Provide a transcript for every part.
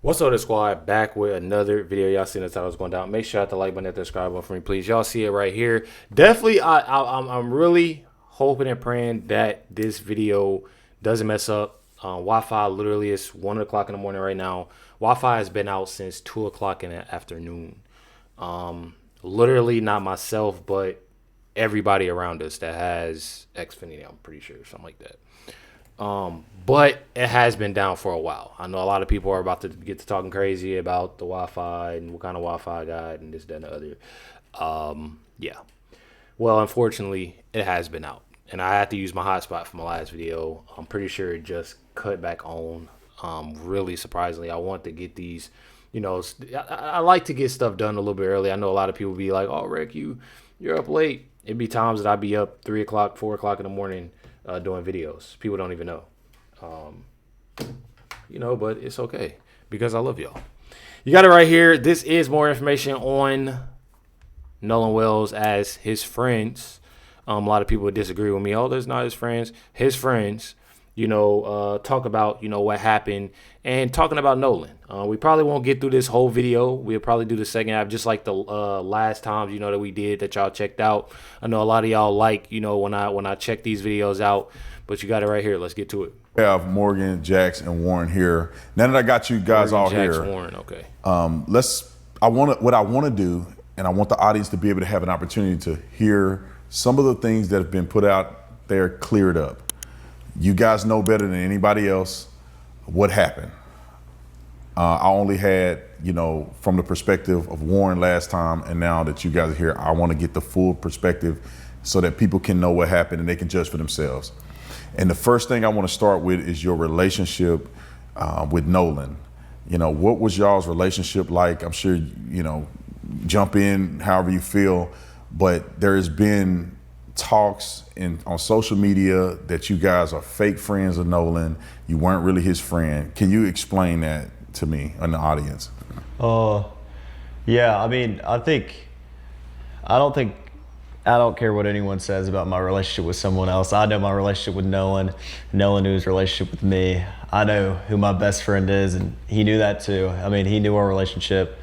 What's up, the squad? Back with another video. Y'all seen the titles going down. Make sure you hit the like button, hit the subscribe button for me, please. Y'all see it right here. Definitely, I'm really hoping and praying that this video doesn't mess up. Wi-Fi literally is 1 o'clock in the morning right now. Wi-Fi has been out since 2 o'clock in the afternoon. Literally not myself, but everybody around us that has Xfinity, I'm pretty sure, something like that. But it has been down for a while. I know a lot of people are about to get to talking crazy about the Wi-Fi and what kind of Wi-Fi I got and this, that, and the other. Yeah. Well, unfortunately, it has been out. And I had to use my hotspot for my last video. I'm pretty sure it just cut back on. Really surprisingly, I want to get these, I like to get stuff done a little bit early. I know a lot of people be like, oh, Rick, you're up late. It'd be times that I'd be up 3 o'clock, 4 o'clock in the morning doing videos. People don't even know. But it's okay because I love y'all. You got it right here. This is more information on Nolan Wells as his friends. A lot of people would disagree with me. Oh, that's not his friends. His friends, talk about, what happened and talking about Nolan. We probably won't get through this whole video. We'll probably do the second half just like the last times, that we did that y'all checked out. I know a lot of y'all like, when I check these videos out, but you got it right here. Let's get to it. We have Morgan, Jax, and Warren here. Now that I got you guys all Jax, here, Warren, okay. What I want to do, and I want the audience to be able to have an opportunity to hear some of the things that have been put out there cleared up. You guys know better than anybody else what happened. I only had, from the perspective of Warren last time, and now that you guys are here, I want to get the full perspective so that people can know what happened and they can judge for themselves. And the first thing I want to start with is your relationship with Nolan. What was y'all's relationship like? I'm sure, jump in however you feel, but there has been talks on social media that you guys are fake friends of Nolan. You weren't really his friend. Can you explain that to me and the audience? Yeah, I mean, I don't care what anyone says about my relationship with someone else. I know my relationship with Nolan. Nolan knew his relationship with me. I know who my best friend is, and he knew that too. I mean, he knew our relationship.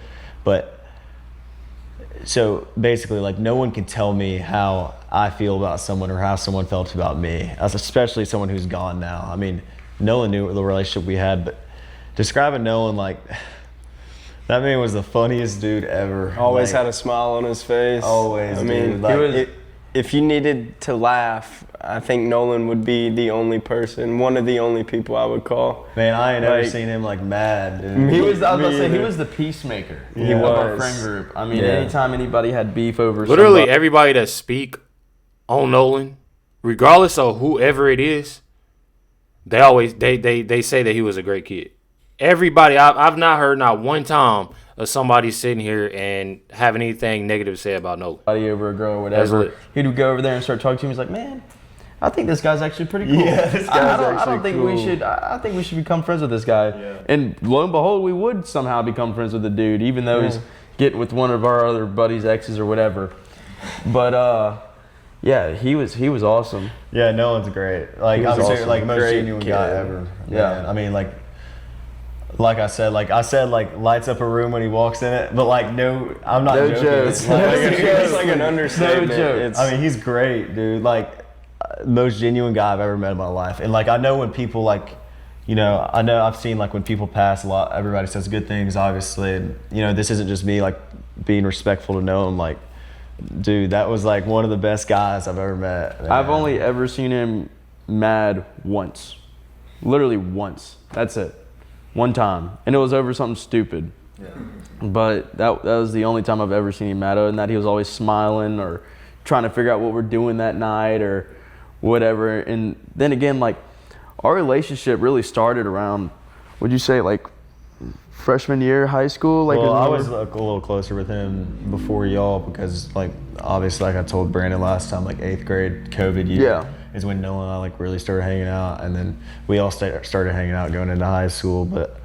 But so basically, no one can tell me how I feel about someone or how someone felt about me, especially someone who's gone now. I mean, Nolan knew the relationship we had, but describing Nolan that man was the funniest dude ever. Always had a smile on his face. Always. I mean, if you needed to laugh, I think Nolan would be the only person, one of the only people I would call. Man, I ain't ever seen him mad, dude. He was the peacemaker of our friend group. I mean, anytime anybody had beef over literally everybody that speak on Nolan, regardless of whoever it is, they always they say that he was a great kid. Everybody, I've not heard not one time of somebody sitting here and having anything negative to say about Nolan. Over a girl or whatever, he would go over there and start talking to him. He's like, man, I think this guy's actually pretty cool. Yeah, this guy's I don't think we should. I think we should become friends with this guy. Yeah. And lo and behold, we would somehow become friends with the dude, even though he's getting with one of our other buddies' exes or whatever. But yeah, he was awesome. Yeah, Nolan's great. I'm awesome. Most genuine guy ever. Yeah, man. I mean, like I said, lights up a room when he walks in it, but no, I'm not joking. It's like an understatement. No joke. I mean, he's great, dude. Most genuine guy I've ever met in my life. And I know when people I know I've seen when people pass a lot, everybody says good things, obviously. And this isn't just me being respectful to know him. Dude, that was one of the best guys I've ever met. Man. I've only ever seen him mad once, literally once. That's it. One time, and it was over something stupid. Yeah. But that was the only time I've ever seen him mad. Other than that, he was always smiling or trying to figure out what we're doing that night or whatever. And then again, our relationship really started around, would you say, freshman year, high school? Well, I was a little closer with him before y'all because, obviously, I told Brandon last time, 8th grade COVID year is when Nolan and I really started hanging out, and then we all started hanging out going into high school. But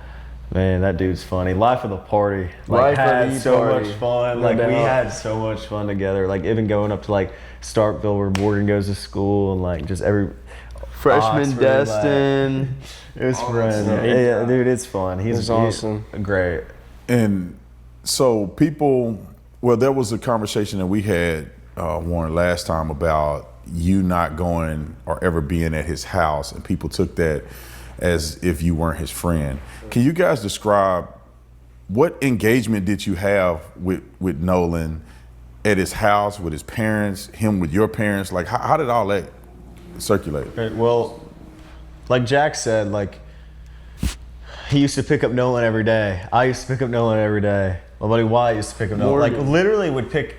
man, that dude's funny. Life of the party. Had so much fun. We had so much fun together. Even going up to Starkville where Morgan goes to school, and just Freshman Oxford, Destin. It was friends. Yeah. Yeah, dude, it's fun. He's awesome. Great. And so people, well, there was a conversation that we had, Warren, last time about you not going or ever being at his house, and people took that as if you weren't his friend. Can you guys describe what engagement did you have with Nolan at his house, with his parents, him with your parents? Like, how did all that circulate? Right, well, like Jack said, like, he used to pick up Nolan every day. I used to pick up Nolan every day. My buddy Wyatt used to pick up Nolan. Like, literally would pick.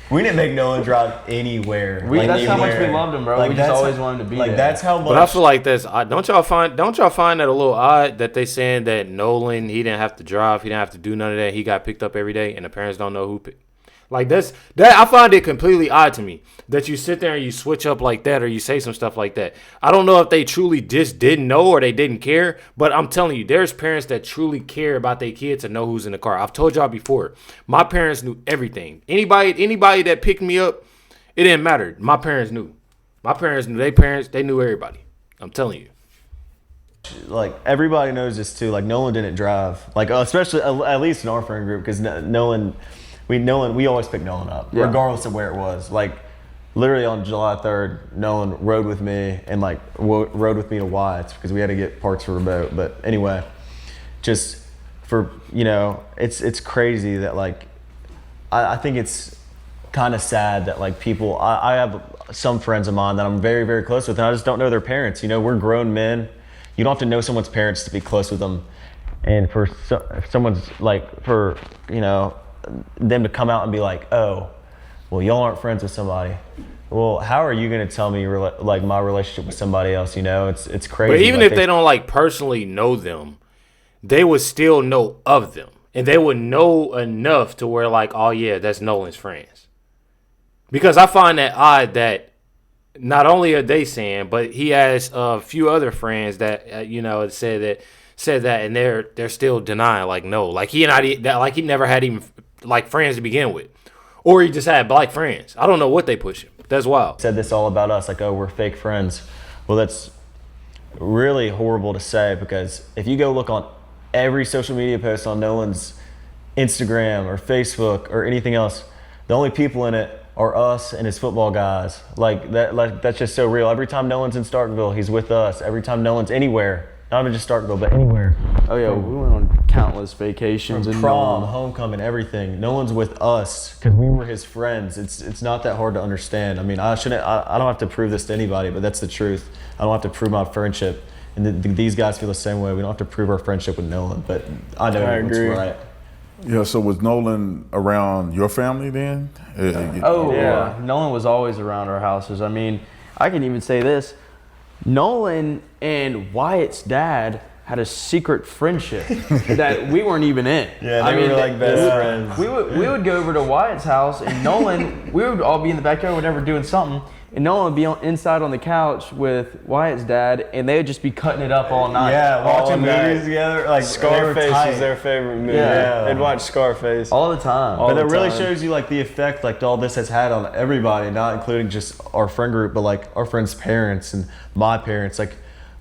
We didn't make Nolan drive anywhere. That's how much we anywhere. loved him, bro. Like, We just that's always how- wanted him to be like, there. that's how much. But I feel like that's odd. Don't y'all find that a little odd that they saying that Nolan, he didn't have to drive, he didn't have to do none of that, he got picked up every day, and the parents don't know who picked. Like that I find it completely odd to me that you sit there and you switch up like that or you say some stuff like that. I don't know if they truly just didn't know or they didn't care, but I'm telling you, there's parents that truly care about their kids and know who's in the car. I've told y'all before, my parents knew everything. Anybody that picked me up, it didn't matter. My parents knew. My parents knew their parents. They knew everybody. I'm telling you. Like, everybody knows this too. Like, Nolan didn't drive. Like, especially at least in our friend group, because Nolan, we always pick Nolan up, regardless of where it was. Like, literally on July 3rd, Nolan rode with me and like rode with me to Wyatt's because we had to get parts for a boat. But anyway, just for, it's crazy that like, I think it's kind of sad that like people, I have some friends of mine that I'm very, very close with, and I just don't know their parents. We're grown men. You don't have to know someone's parents to be close with them. And for if someone's like, for, them to come out and be like, oh, well, y'all aren't friends with somebody. Well, how are you going to tell me like my relationship with somebody else? It's crazy. But even like, if they don't like personally know them, they would still know of them. And they would know enough to where like, oh yeah, that's Nolan's friends. Because I find that odd that not only are they saying, but he has a few other friends that said that, and they're still denying. Like, no, like he never had even like friends to begin with, or he just had black friends. I don't know what they push him. That's wild. Said this all about us, like, oh, we're fake friends. Well, that's really horrible to say, because if you go look on every social media post on Nolan's Instagram or Facebook or anything else, the only people in it are us and his football guys. Like that's just so real. Every time Nolan's in Starkville, he's with us. Every time Nolan's anywhere, not even just Starkville, but anywhere. Oh yeah, we went on countless vacations and Prom, homecoming, everything. Nolan's with us because we were his friends. It's not that hard to understand. I mean, I don't have to prove this to anybody, but that's the truth. I don't have to prove my friendship, and these guys feel the same way. We don't have to prove our friendship with Nolan, but I know it's right. Yeah, so was Nolan around your family then? Nolan was always around our houses. I mean, I can even say this. Nolan and Wyatt's dad had a secret friendship that we weren't even in. Yeah, we were like best friends. We would go over to Wyatt's house, and Nolan, we would all be in the backyard, whatever, doing something, and Nolan would be inside on the couch with Wyatt's dad, and they would just be cutting it up all night. Yeah, watching movies together. Like, Scarface was their favorite movie. Yeah. They'd watch Scarface All the time. But it really shows you like the effect like all this has had on everybody, not including just our friend group, but like our friends' parents and my parents. Like,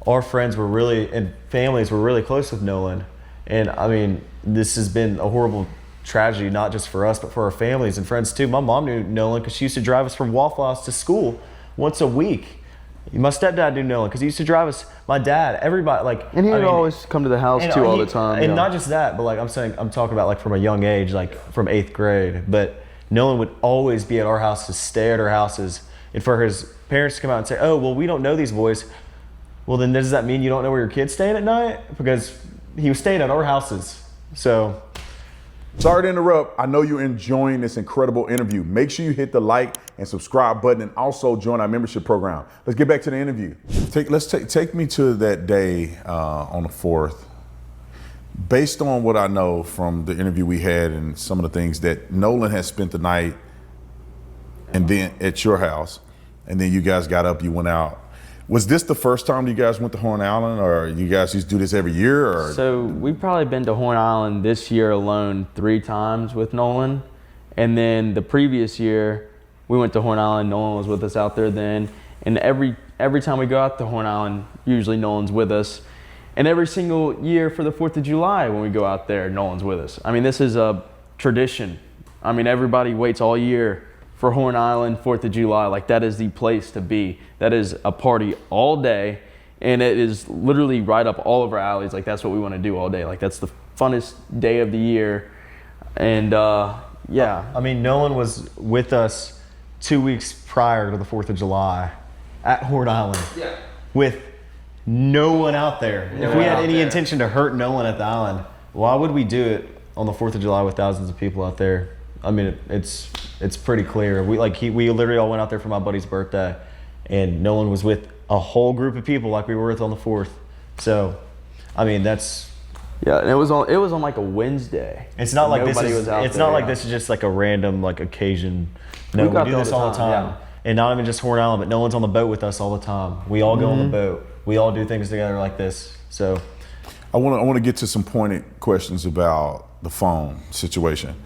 our friends were really, and families were really close with Nolan. And I mean, this has been a horrible tragedy, not just for us, but for our families and friends too. My mom knew Nolan because she used to drive us from Waffle House to school once a week. My stepdad knew Nolan because he used to drive us, my dad, everybody. Like, And he would always come to the house too all the time. And not just that, but like I'm talking about like from a young age, like from 8th grade. But Nolan would always be at our houses, stay at our houses. And for his parents to come out and say, oh, well, we don't know these boys. Well, then does that mean you don't know where your kid's staying at night? Because he was staying at our houses. So. Sorry to interrupt. I know you're enjoying this incredible interview. Make sure you hit the like and subscribe button, and also join our membership program. Let's get back to the interview. Take me to that day on the 4th. Based on what I know from the interview we had and some of the things that Nolan had spent the night and then at your house, and then you guys got up, you went out. Was this the first time you guys went to Horn Island, or you guys used to do this every year? Or? So we've probably been to Horn Island this year alone 3 times with Nolan. And then the previous year, we went to Horn Island. Nolan was with us out there then. And every every time we go out to Horn Island, usually Nolan's with us. And every single year for the 4th of July when we go out there, Nolan's with us. I mean, this is a tradition. I mean, everybody waits all year for Horn Island, 4th of July. Like, that is the place to be. That is a party all day, and it is literally right up all of our alleys. Like, that's what we want to do all day. Like, that's the funnest day of the year. And, yeah. I mean, Nolan was with us 2 weeks prior to the 4th of July at Horn Island with no one out there. If we had any intention to hurt Nolan at the island, why would we do it on the 4th of July with thousands of people out there? I mean, it's pretty clear. We literally all went out there for my buddy's birthday, and Nolan was with a whole group of people like we were with on the 4th. So, I mean, that's... Yeah, and it was on like a Wednesday. It's not like Nobody this was is. out It's there, not like yeah. this is just like a random like occasion. No, got we do that this all all the the time, time, and not even just Horn Island, but Nolan's on the boat with us all the time. We all go on the boat. We all do things together like this. So, I want to get to some pointed questions about the phone situation,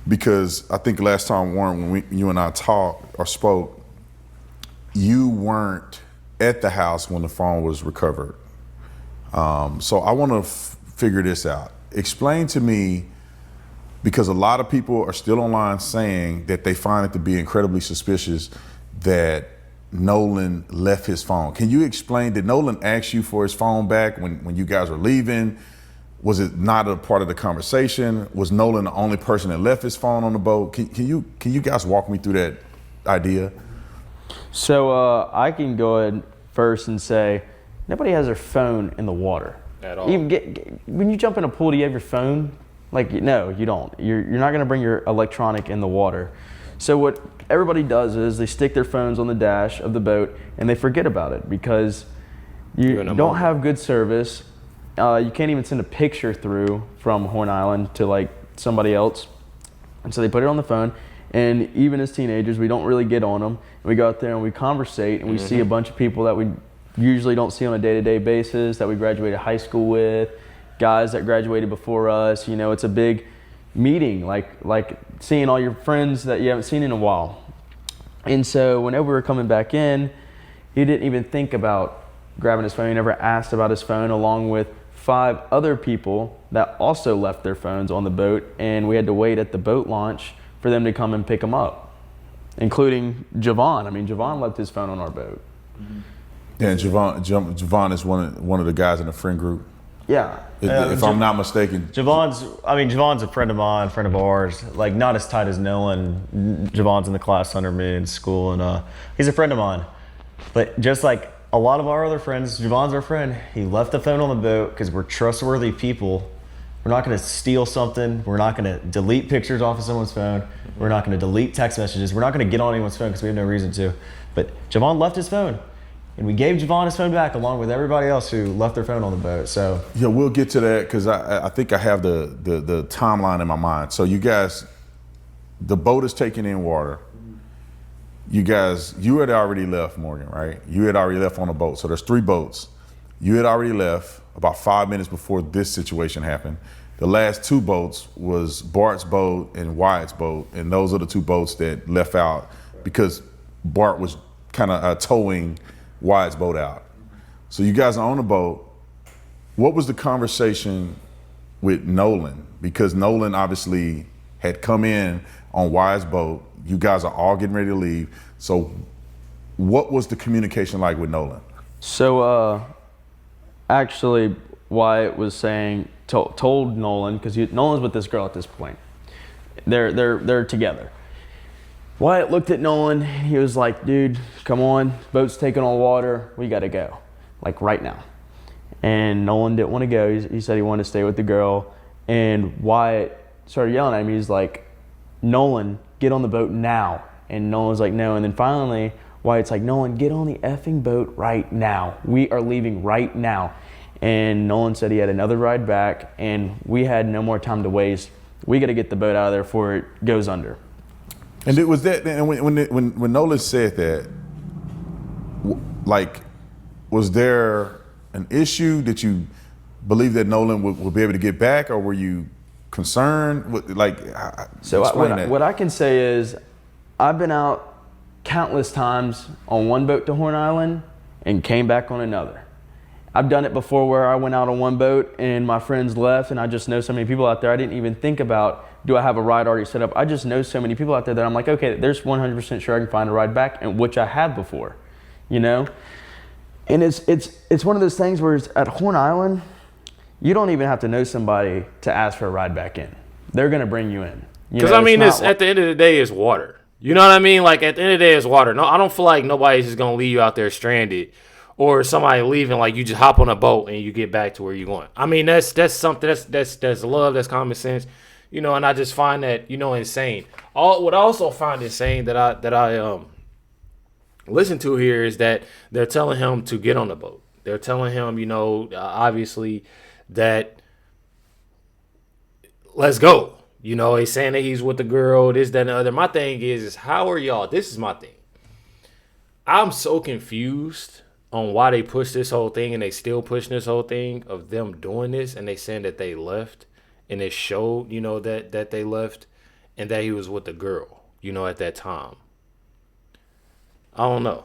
because I think last time, Warren, when you and I talked or spoke, you weren't at the house when the phone was recovered. So I want to figure this out. Explain to me, because a lot of people are still online saying that they find it to be incredibly suspicious that Nolan left his phone. Can you explain, did Nolan ask you for his phone back when you guys were leaving? Was it not a part of the conversation? Was Nolan the only person that left his phone on the boat? Can you guys walk me through that idea? So I can go ahead first and say, nobody has their phone in the water. At all. Even when you jump in a pool, do you have your phone? Like, no, you don't. You're not gonna bring your electronic in the water. So what everybody does is they stick their phones on the dash of the boat and they forget about it because you don't have good service. You can't even send a picture through from Horn Island to like somebody else. And so they put it on the phone. And even as teenagers, we don't really get on them. We go out there and we conversate and we see a bunch of people that we usually don't see on a day-to-day basis, that we graduated high school with, guys that graduated before us. You know, it's a big meeting, like seeing all your friends that you haven't seen in a while. And so whenever we were coming back in, he didn't even think about grabbing his phone. He never asked about his phone, along with 5 other people that also left their phones on the boat, and we had to wait at the boat launch for them to come and pick them up, including Javon. I mean, Javon left his phone on our boat. Yeah, and Javon is one of the guys in the friend group. Yeah. If I'm not mistaken. Javon's a friend of mine, friend of ours. Like, not as tight as Nolan. Javon's in the class under me in school, and he's a friend of mine. But just like a lot of our other friends, Javon's our friend. He left the phone on the boat because we're trustworthy people. We're not going to steal something. We're not going to delete pictures off of someone's phone. We're not going to delete text messages. We're not going to get on anyone's phone because we have no reason to. But Javon left his phone, and we gave Javon his phone back along with everybody else who left their phone on the boat. So yeah, we'll get to that because I think I have the timeline in my mind. So you guys, the boat is taking in water. You had already left, Morgan, right? You had already left on the boat. So there's 3 boats. You had already left about 5 minutes before this situation happened. The last 2 boats was Bart's boat and Wyatt's boat, and those are the 2 boats that left out because Bart was kind of towing Wyatt's boat out. So you guys are on the boat. What was the conversation with Nolan? Because Nolan obviously had come in on Wyatt's boat. You guys are all getting ready to leave. So what was the communication like with Nolan? So actually, Wyatt was saying, told Nolan, because Nolan's with this girl at this point. They're together. Wyatt looked at Nolan, and he was like, dude, come on, boat's taking on water, we gotta go, like right now. And Nolan didn't want to go. He said he wanted to stay with the girl. And Wyatt started yelling at him. He's like, Nolan, get on the boat now. And Nolan was like, no. And then finally, Wyatt's like, Nolan, get on the effing boat right now. We are leaving right now. And Nolan said he had another ride back, and we had no more time to waste. We got to get the boat out of there before it goes under. And it was that. And when Nolan said that, like, was there an issue that you believe that Nolan would be able to get back, or were you concerned? So what I can say is, I've been out countless times on one boat to Horn Island, and came back on another. I've done it before where I went out on one boat and my friends left, and I just know so many people out there. I didn't even think about, do I have a ride already set up? I just know so many people out there that I'm like, okay, there's 100% sure I can find a ride back, and which I have before, you know? And it's one of those things where it's at Horn Island, you don't even have to know somebody to ask for a ride back in. They're gonna bring you in. Because I mean, it's at the end of the day, it's water. You know what I mean? Like at the end of the day, it's water. No, I don't feel like nobody's just gonna leave you out there stranded, or somebody leaving like you just hop on a boat and you get back to where you're going. I mean, that's something that's love, that's common sense, you know. And I just find that, you know, insane. What I also find insane that I listen to here is that they're telling him to get on the boat. They're telling him, you know, obviously that let's go. You know, he's saying that he's with the girl, this, that, and the other. My thing is how are y'all? This is my thing. I'm so confused on why they push this whole thing, and they still pushing this whole thing of them doing this, and they saying that they left, and it showed, you know, that they left, and that he was with the girl, you know, at that time. I don't know.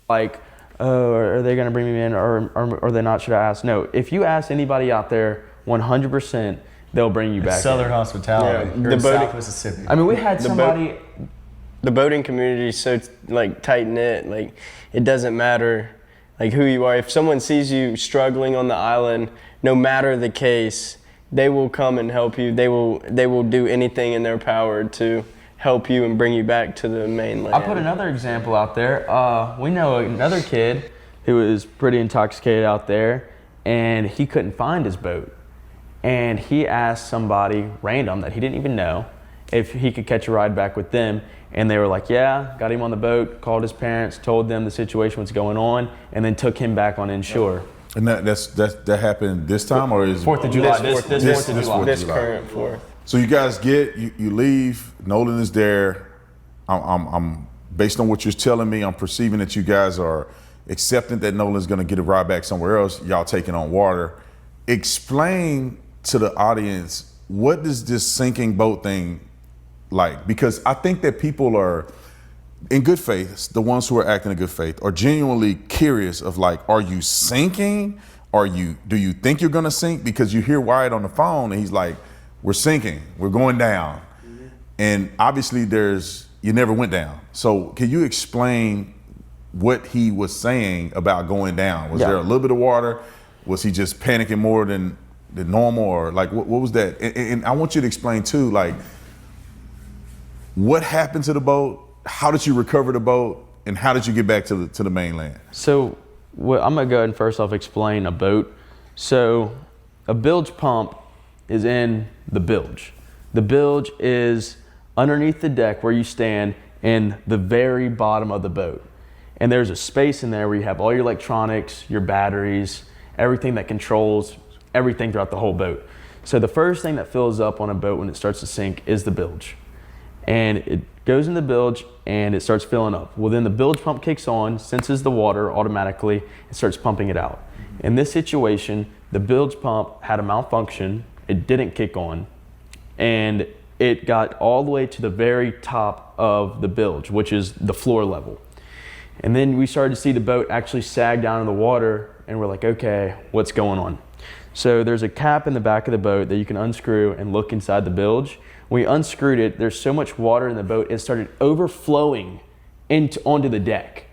Like, oh, are they going to bring me in, or are they not? Should I ask? No. If you ask anybody out there, 100%, they'll bring you back. Southern in. hospitality. Yeah, The South Mississippi. I mean, we had somebody. The boating community is so like tight knit. Like it doesn't matter like who you are. If someone sees you struggling on the island, no matter the case, they will come and help you. They will do anything in their power to help you and bring you back to the mainland. I'll put another example out there. We know another kid who was pretty intoxicated out there, and he couldn't find his boat. And he asked somebody random that he didn't even know if he could catch a ride back with them. And they were like, yeah, got him on the boat, called his parents, told them the situation was going on, and then took him back on inshore. And that happened this time, or is 4th of July. This 4th of July. This current 4th. So you guys you leave. Nolan is there. I'm based on what you're telling me, I'm perceiving that you guys are accepting that Nolan's going to get a ride back somewhere else. Y'all taking on water. Explain to the audience, what does this sinking boat thing like? Because I think that people are in good faith, the ones who are acting in good faith are genuinely curious of like, are you sinking? Do you think you're gonna sink? Because you hear Wyatt on the phone and he's like, we're sinking, we're going down. Mm-hmm. And obviously you never went down. So can you explain what he was saying about going down? Was there a little bit of water? Was he just panicking more than normal, or like what was that? And I want you to explain too, like what happened to the boat? How did you recover the boat, and how did you get back to the mainland? So I'm gonna go ahead and first off explain a boat. So a bilge pump is in the bilge. The bilge is underneath the deck where you stand in the very bottom of the boat. And there's a space in there where you have all your electronics, your batteries, everything that controls everything throughout the whole boat. So the first thing that fills up on a boat when it starts to sink is the bilge. And it goes in the bilge and it starts filling up. Well, then the bilge pump kicks on, senses the water automatically, and starts pumping it out. In this situation, the bilge pump had a malfunction, it didn't kick on, and it got all the way to the very top of the bilge, which is the floor level. And then we started to see the boat actually sag down in the water, and we're like, okay, what's going on? So there's a cap in the back of the boat that you can unscrew and look inside the bilge. When we unscrewed it, there's so much water in the boat, it started overflowing onto the deck.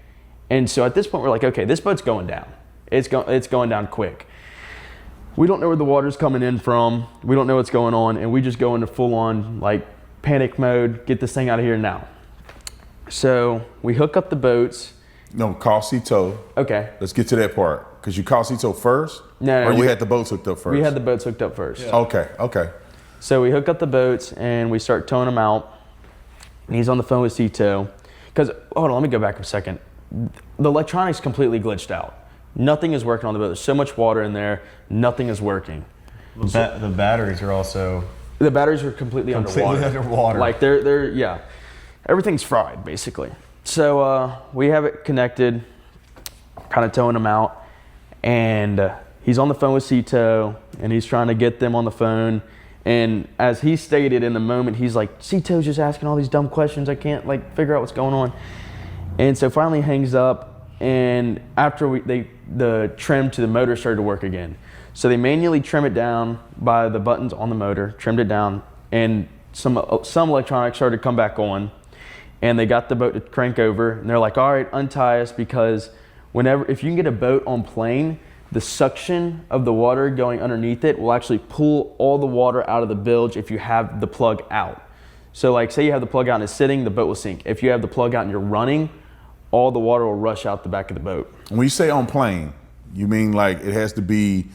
And so at this point, we're like, okay, this boat's going down. It's going down quick. We don't know where the water's coming in from. We don't know what's going on, and we just go into full-on like panic mode, get this thing out of here now. So we hook up the boats. No, call Cito. Okay. Let's get to that part. Because you called Cito first? No, or you had the boats hooked up first? We had the boats hooked up first. Yeah. Okay. So we hook up the boats and we start towing them out. And he's on the phone with Cito. Because, hold on, let me go back a second. The electronics completely glitched out. Nothing is working on the boat. There's so much water in there, nothing is working. The batteries are also... The batteries are completely underwater. Like they're everything's fried basically. So we have it connected, kind of towing them out, and he's on the phone with Cito, and he's trying to get them on the phone. And as he stated in the moment, he's like, Cito's just asking all these dumb questions. I can't like figure out what's going on. And so finally he hangs up, and after the trim to the motor started to work again. So they manually trim it down by the buttons on the motor, trimmed it down, and some electronics started to come back on, and they got the boat to crank over, and they're like, all right, untie us, because if you can get a boat on plane, the suction of the water going underneath it will actually pull all the water out of the bilge if you have the plug out. So like, say you have the plug out and it's sitting, the boat will sink. If you have the plug out and you're running, all the water will rush out the back of the boat. When you say on plane, you mean like it has to be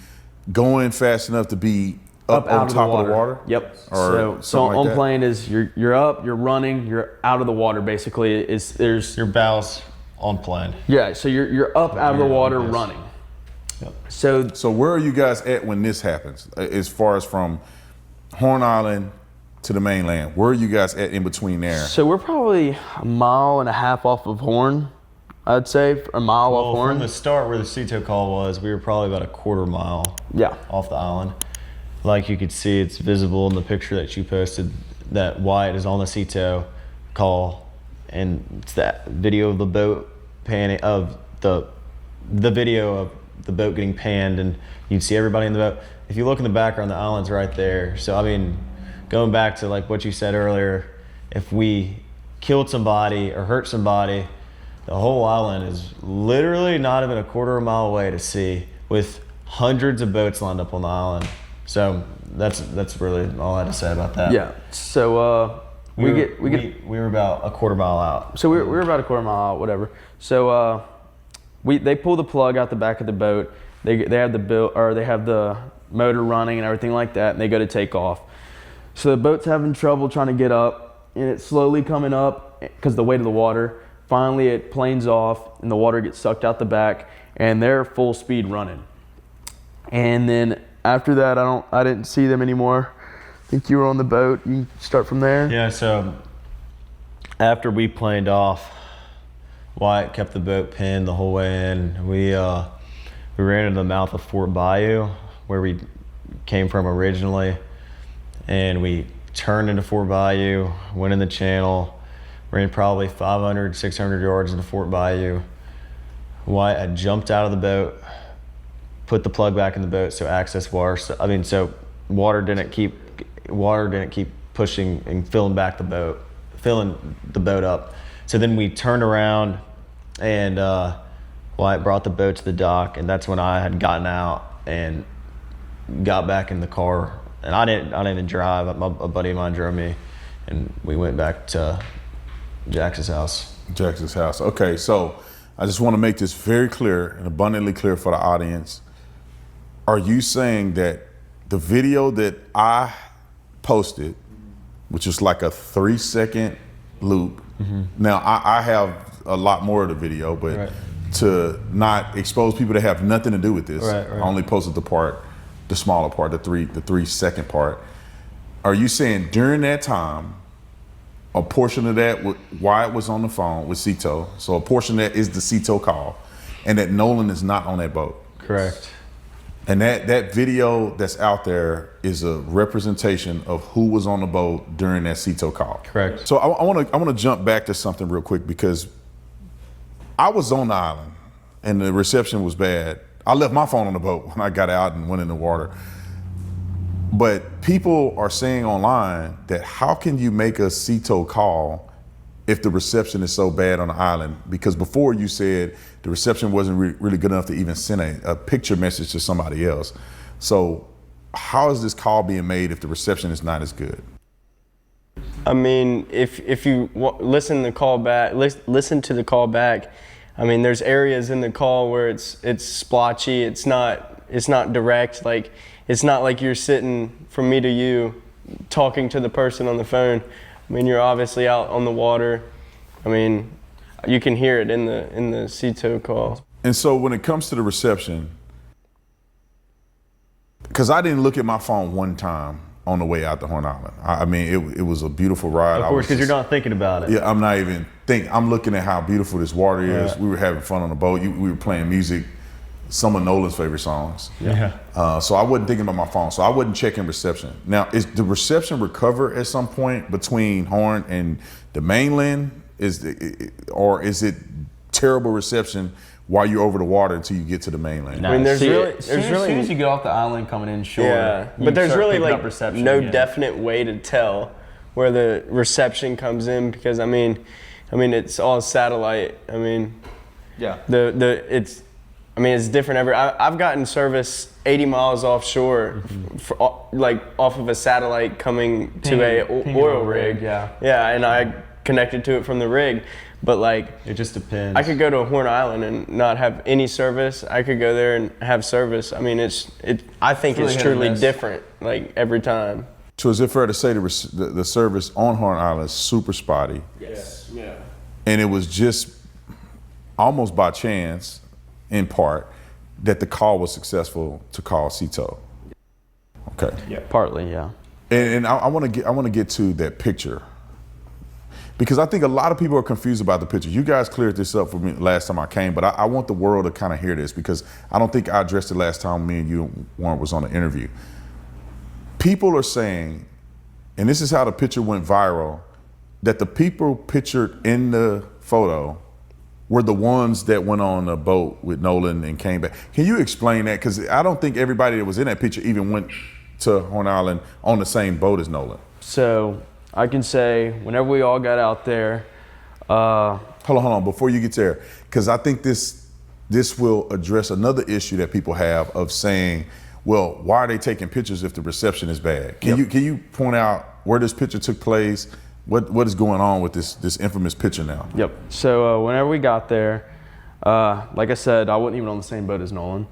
going fast enough to be up on top of the water? Yep. Or so like on that? plane is you're up, you're running, you're out of the water basically. There's Your bow's on plane. yeah, so you're up out of the water running. Yep. So where are you guys at when this happens? As far as from Horn Island to the mainland, where are you guys at in between there? So we're probably a mile and a half off of Horn, I'd say, a mile off Well, Horn. from the start where the Ceto call was, we were probably about a quarter mile Yeah. off the island. Like you could see, it's visible in the picture that you posted that Wyatt is on the Ceto call, and it's that video of the boat panning, of the video of the boat getting panned, and you'd see everybody in the boat. If you look in the background, the island's right there. So I mean, going back to like what you said earlier, if we killed somebody or hurt somebody, the whole island is literally not even a quarter of a mile away to sea, with hundreds of boats lined up on the island. So that's really all I had to say about that. Yeah. So we were about a quarter mile out. So we're about a quarter mile out, whatever. So they pull the plug out the back of the boat. They have the motor running and everything like that, and they go to take off. So the boat's having trouble trying to get up, and it's slowly coming up because the weight of the water. Finally, it planes off, and the water gets sucked out the back, and they're full speed running. And then after that, I didn't see them anymore. I think you were on the boat. You can start from there. Yeah. So after we planed off, Wyatt kept the boat pinned the whole way in. We ran into the mouth of Fort Bayou, where we came from originally, and we turned into Fort Bayou, went in the channel, ran probably 500, 600 yards into Fort Bayou. Wyatt had jumped out of the boat, put the plug back in the boat so access water. So water didn't keep pushing and filling the boat up. So then we turned around, and Wyatt brought the boat to the dock, and that's when I had gotten out and got back in the car. And I didn't drive. A buddy of mine drove me, and we went back to Jax's house. Jax's house. Okay, so I just want to make this very clear and abundantly clear for the audience. Are you saying that the video that I posted, which is like a 3-second loop, now I have a lot more of the video, but Right. to not expose people that have nothing to do with this, Right. I only posted the smaller part, the 3-second part. Are you saying during that time, a portion of that, Wyatt was on the phone with Ceto, so a portion of that is the Ceto call, and that Nolan is not on that boat? Correct. And that video that's out there is a representation of who was on the boat during that Ceto call. Correct. So I want to jump back to something real quick, because I was on the island and the reception was bad. I left my phone on the boat when I got out and went in the water. But people are saying online that how can you make a Ceto call if the reception is so bad on the island? Because before you said the reception wasn't really good enough to even send a picture message to somebody else. So how is this call being made if the reception is not as good? I mean, if you listen to the call back, I mean, there's areas in the call where it's splotchy. It's not direct. Like, it's not like you're sitting from me to you talking to the person on the phone. I mean, you're obviously out on the water. I mean, you can hear it in the Ceto call. And so when it comes to the reception, because I didn't look at my phone one time on the way out to Horn Island. I mean, it was a beautiful ride. Of course, because you're not thinking about it. Yeah, I'm not even thinking. I'm looking at how beautiful this water is. Right. We were having fun on the boat. We were playing music, some of Nolan's favorite songs. Yeah. So I wasn't thinking about my phone. So I wasn't checking reception. Now, is the reception recover at some point between Horn and the mainland? Or is it terrible reception while you're over the water until you get to the mainland. I mean, there's really, as soon as you get off the island coming in shore, yeah, you but there's start really picking up like reception no again. definite way to tell where the reception comes in because I mean, it's all satellite. I mean, Yeah. It's different every. I've gotten service 80 miles offshore, like off of a satellite coming to a oil rig. Yeah. Yeah, and I connected to it from the rig, but like It just depends. I could go to Horn Island and not have any service. I could go there and have service. I mean, I think really it's hit or truly miss. different, like every time. So is it fair to say the service on Horn Island is super spotty? Yes. Yeah. And it was just almost by chance, in part, that the call was successful to call CETO. Okay. Yeah. Partly, yeah. And I want to get to that picture because I think a lot of people are confused about the picture. You guys cleared this up for me last time I came, but I want the world to kind of hear this because I don't think I addressed it last time me and you, Warren, was on the interview. People are saying, and this is how the picture went viral, that the people pictured in the photo were the ones that went on a boat with Nolan and came back. Can you explain that? Because I don't think everybody that was in that picture even went to Horn Island on the same boat as Nolan. So I can say whenever we all got out there, Hold on, before you get there, because I think this will address another issue that people have of saying, well, why are they taking pictures if the reception is bad? Can you point out where this picture took place? What is going on with this infamous picture now? Yep. So whenever we got there, like I said, I wasn't even on the same boat as Nolan.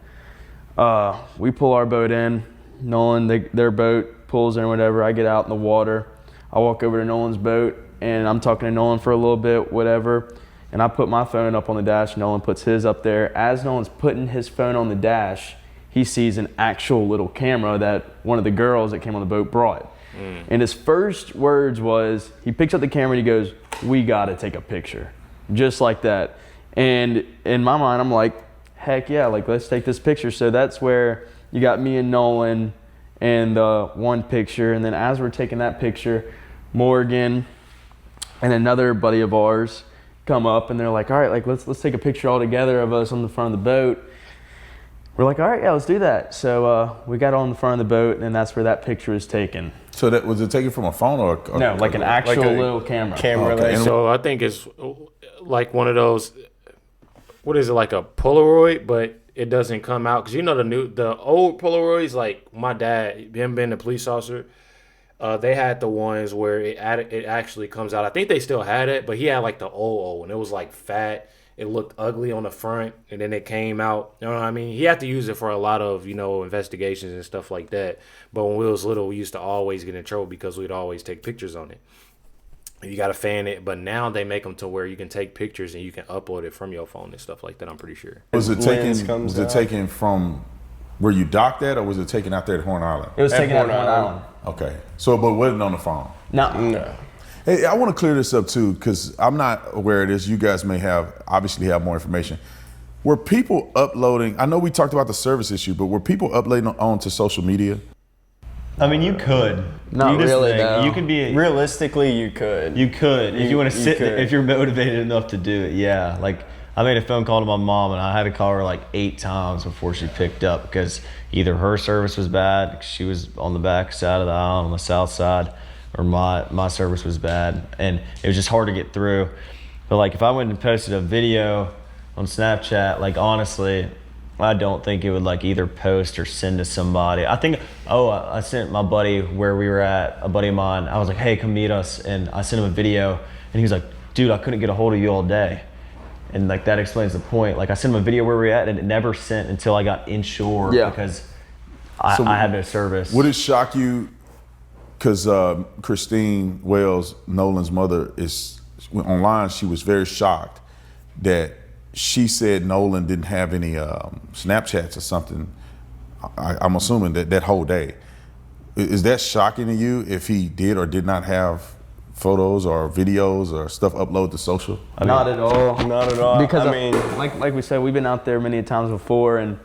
We pull our boat in. Nolan, their boat pulls in, whatever. I get out in the water. I walk over to Nolan's boat, and I'm talking to Nolan for a little bit, whatever. And I put my phone up on the dash. Nolan puts his up there. As Nolan's putting his phone on the dash, he sees an actual little camera that one of the girls that came on the boat brought. And his first words was, he picks up the camera and he goes, "We gotta take a picture." Just like that. And in my mind, I'm like, heck yeah, like let's take this picture. So that's where you got me and Nolan and one picture. And then as we're taking that picture, Morgan and another buddy of ours come up and they're like, all right, like let's take a picture all together of us on the front of the boat. We're like, all right, yeah, let's do that. So we got on the front of the boat, and that's where that picture is taken. So that was it taken from a phone or No, like an actual little camera. Okay. So I think it's like one of those, what is it, like a Polaroid, but it doesn't come out. Because you know the old Polaroids, like my dad, him being a police officer, they had the ones where it actually comes out. I think they still had it, but he had like the old, and it was like fat. It looked ugly on the front, and then it came out. You know what I mean? He had to use it for a lot of, investigations and stuff like that. But when we was little, we used to always get in trouble because we'd always take pictures on it. You got to fan it. But now they make them to where you can take pictures and you can upload it from your phone and stuff like that, I'm pretty sure. Was it taken from where you docked at, or was it taken out there at Horn Island? It was taken out of Horn Island. Okay. So, but wasn't on the phone? No. Hey, I want to clear this up too, because I'm not aware of this. You guys may obviously have more information. Were people uploading, I know we talked about the service issue, but were people uploading onto social media? I mean, you could. Not really, though. You could be. Realistically, you could. You could. If you want to sit there, could. if you're motivated enough to do it, yeah. Like, I made a phone call to my mom, and I had to call her like 8 times before she picked up because either her service was bad, she was on the back side of the aisle on the south side, or my service was bad, and it was just hard to get through. But like if I went and posted a video on Snapchat, like honestly, I don't think it would like either post or send to somebody. I think, I sent my buddy where we were at, a buddy of mine, I was like, hey, come meet us, and I sent him a video, and he was like, dude, I couldn't get a hold of you all day. And like that explains the point. Like I sent him a video where we were at, and it never sent until I got inshore because I had no service. Would it shock you? Because Christine Wells, Nolan's mother, is online. She was very shocked that she said Nolan didn't have any Snapchats or something. I'm assuming that whole day. Is that shocking to you if he did or did not have photos or videos or stuff uploaded to social? Not at all. Not at all. Because I mean, like we said, we've been out there many times before, and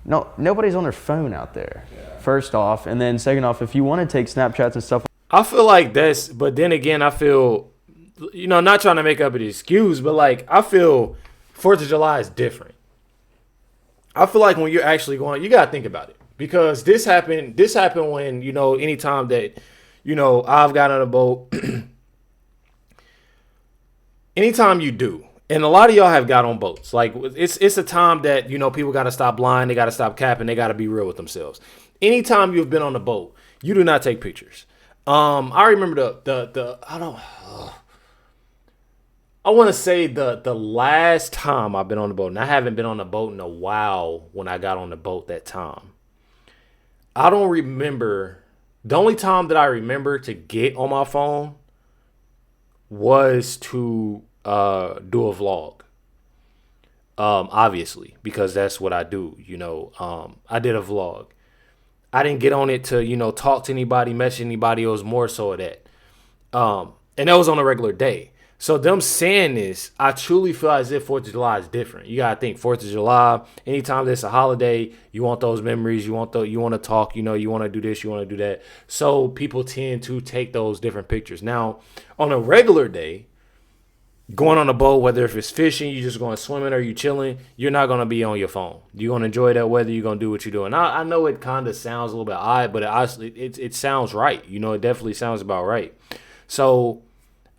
nobody's on their phone out there. Yeah. First off, and then second off, if you want to take Snapchats and stuff, I feel like that's, but then again, I feel, not trying to make up an excuse, but like I feel 4th of July is different. I feel like when you're actually going, you gotta think about it, because this happened when, you know, anytime that, you know, I've got on a boat, anytime you do, and a lot of y'all have got on boats, like it's a time that, you know, people got to stop lying, they got to stop capping, they got to be real with themselves. Anytime you've been on a boat, you do not take pictures. I remember I want to say the last time I've been on the boat, and I haven't been on a boat in a while when I got on the boat that time. I don't remember. The only time that I remember to get on my phone was to do a vlog. Obviously, because that's what I do. You know, I did a vlog. I didn't get on it to, you know, talk to anybody, message anybody. It was more so of that. And that was on a regular day. So them saying this, I truly feel as if 4th of July is different. You gotta think 4th of July, anytime there's a holiday, you want those memories, you want to talk, you know, you want to do this, you want to do that. So people tend to take those different pictures. Now, on a regular day, going on a boat, whether if it's fishing, you just going swimming, or you chilling, you're not gonna be on your phone. You're gonna enjoy that weather. You're gonna do what you're doing. I know it kind of sounds a little bit odd, but it sounds right. You know, it definitely sounds about right. So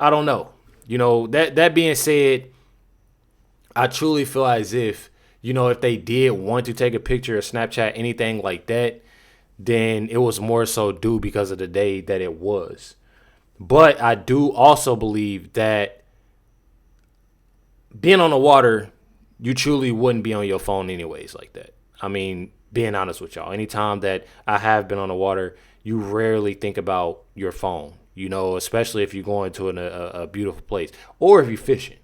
I don't know. You know, that being said, I truly feel as if, you know, if they did want to take a picture or Snapchat, anything like that, then it was more so due because of the day that it was. But I do also believe that being on the water, you truly wouldn't be on your phone anyways like that. I mean, being honest with y'all, anytime that I have been on the water, you rarely think about your phone, you know, especially if you're going to a beautiful place or if you're fishing.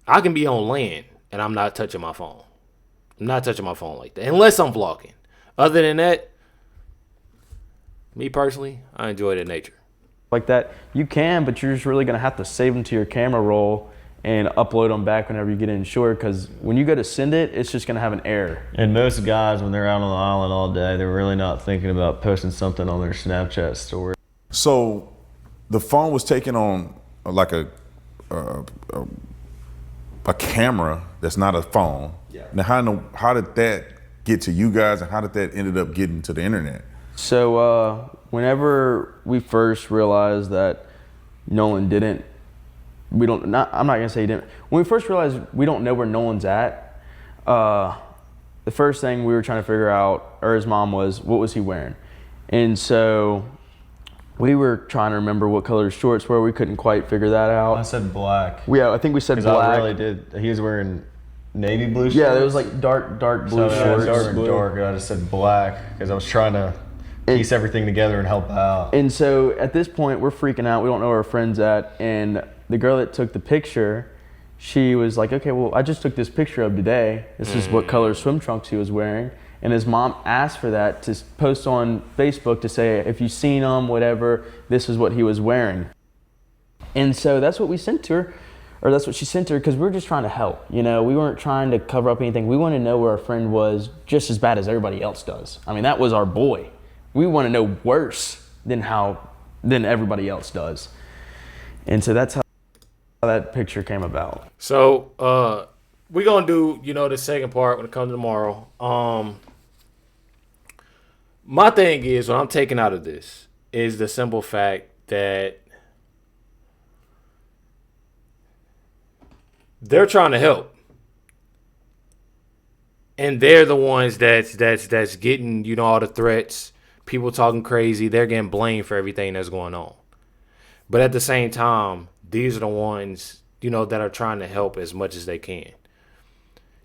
I can be on land and I'm not touching my phone. I'm not touching my phone like that unless I'm vlogging. Other than that, me personally, I enjoy the nature. Like that, you can, but you're just really going to have to save them to your camera roll and upload them back whenever you get insured, because when you go to send it, it's just going to have an error. And most guys, when they're out on the island all day, they're really not thinking about posting something on their Snapchat story. So the phone was taken on like a camera that's not a phone. Yeah. Now, how did that get to you guys, and how did that ended up getting to the internet? So whenever we first realized that Nolan didn't, I'm not gonna say he didn't. When we first realized we don't know where Nolan's at, the first thing we were trying to figure out, or his mom was, what was he wearing? And so we were trying to remember what color his shorts were. We couldn't quite figure that out. I said black. Yeah, I think we said black. I really did. He was wearing navy blue shorts. Yeah, it was like dark blue shorts. Dark. I just said black because I was trying to piece everything together and help out. And so at this point, we're freaking out. We don't know where our friend's at. And the girl that took the picture, she was like, okay, well, I just took this picture of today. This is what color swim trunks he was wearing. And his mom asked for that to post on Facebook to say, if you've seen him, whatever, this is what he was wearing. And so that's what we sent to her, or that's what she sent to her, because we were just trying to help. You know, we weren't trying to cover up anything. We wanted to know where our friend was just as bad as everybody else does. I mean, that was our boy. We want to know worse than everybody else does. And so that's how that picture came about. So we're gonna do, you know, the second part when it comes to tomorrow. My thing is, what I'm taking out of this is the simple fact that they're trying to help, and they're the ones that's getting, you know, all the threats, people talking crazy. They're getting blamed for everything that's going on. But at the same time, these are the ones, you know, that are trying to help as much as they can.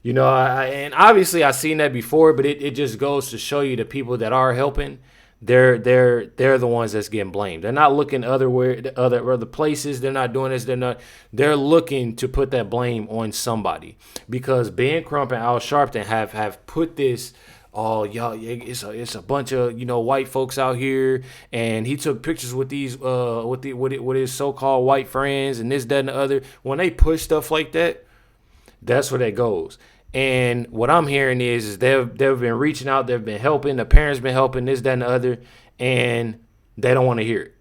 You know, and obviously I've seen that before, but it just goes to show you the people that are helping, they're the ones that's getting blamed. They're not looking other places. They're not doing this. They're looking to put that blame on somebody, because Ben Crump and Al Sharpton have put this. Oh, y'all, it's a bunch of, you know, white folks out here, and he took pictures with these with his so-called white friends and this, that, and the other. When they push stuff like that, that's where that goes. And what I'm hearing is they've been reaching out, they've been helping, the parents been helping, this, that, and the other, and they don't want to hear it.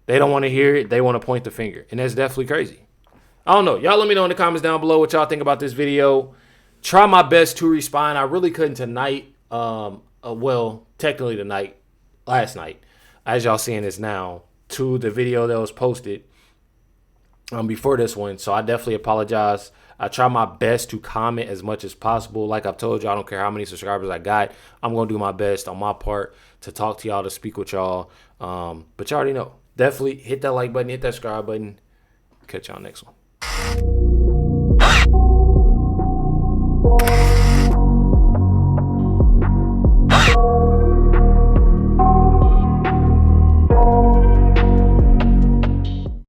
They don't want to hear it. They want to point the finger, and that's definitely crazy. I don't know. Y'all let me know in the comments down below what y'all think about this video. try my best to respond. I really couldn't tonight. Well, technically last night, as y'all seeing this now, to the video that was posted before this one. So I definitely apologize. I try my best to comment as much as possible. Like I've told you, I don't care how many subscribers I got. I'm going to do my best on my part to talk to y'all, to speak with y'all. But you already know. Definitely hit that like button, hit that subscribe button. Catch y'all next one.